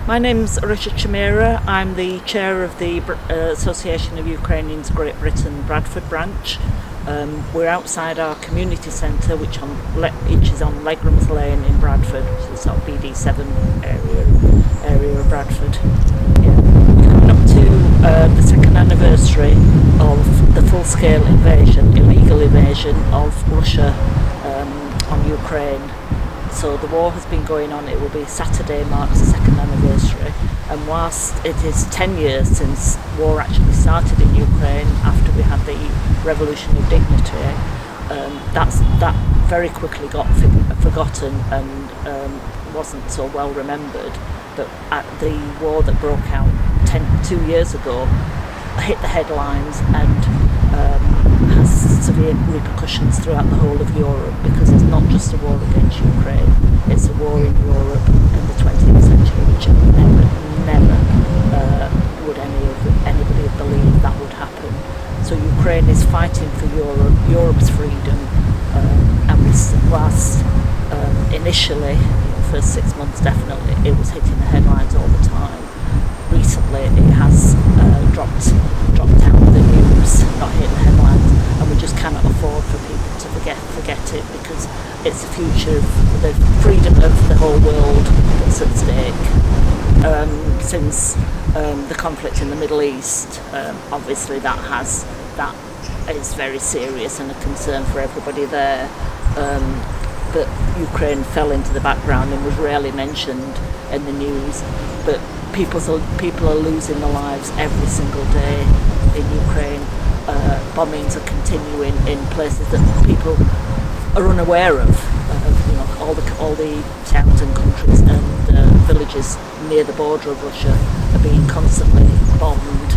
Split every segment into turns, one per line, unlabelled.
My name's Orysia Chymera. I'm the chair of the Association of Ukrainians, Great Britain, Bradford branch. We're outside our community centre, which is on Legrams Lane in Bradford, so it's sort of BD7 area of Bradford. Yeah. Coming up to the second anniversary of the full-scale illegal invasion of Russia on Ukraine. So the war has been going on. It will be Saturday marks the second anniversary, and whilst it is 10 years since war actually started in Ukraine after we had the Revolution of Dignity, that very quickly got forgotten and wasn't so well remembered. But the war that broke out 2 years ago hit the headlines and has severe repercussions throughout the whole of Europe, because it's not just a war against Ukraine, it's a war in Europe in the 20th century, which never would anybody have believed that would happen. So Ukraine is fighting for Europe's freedom, and whilst initially, the first 6 months definitely, it was hitting the headlines all the time. Recently it has dropped out of the news, not hitting the headlines, and we just cannot afford for people to forget it, because it's the future of the freedom of the whole world that's at stake. Since the conflict in the Middle East, obviously that is very serious and a concern for everybody there. But Ukraine fell into the background and was rarely mentioned in the news, but people are losing their lives every single day in Ukraine. Bombings are continuing in places that people are unaware of. All the towns and countries and villages near the border of Russia are being constantly bombed,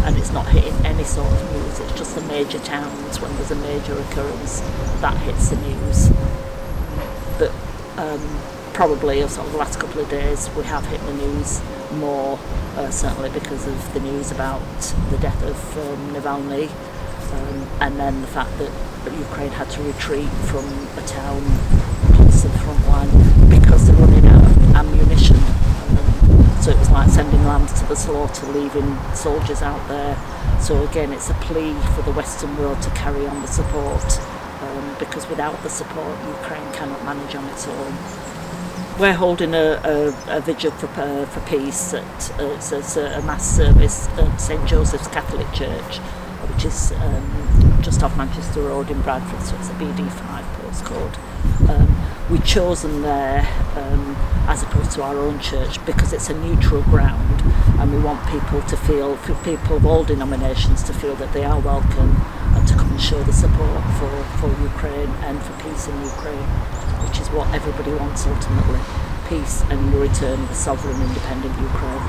and it's not hitting any sort of news. It's just the major towns, when there's a major occurrence, that hits the news. But probably over the last couple of days we have hit the news more, certainly because of the news about the death of Navalny, and then the fact that Ukraine had to retreat from a town close to the front line because they're running out of ammunition. So it was like sending lambs to the slaughter, leaving soldiers out there. So again, it's a plea for the Western world to carry on the support, because without the support, Ukraine cannot manage on its own. We're holding a vigil for peace. It's a mass service at St Joseph's Catholic Church, which is just off Manchester Road in Bradford, so it's a BD5 postcode. We've chosen there as opposed to our own church because it's a neutral ground, and we want people of all denominations to feel that they are welcome and to come and show the support for Ukraine and for peace in Ukraine, which is what everybody wants ultimately, peace and the return of a sovereign independent Ukraine.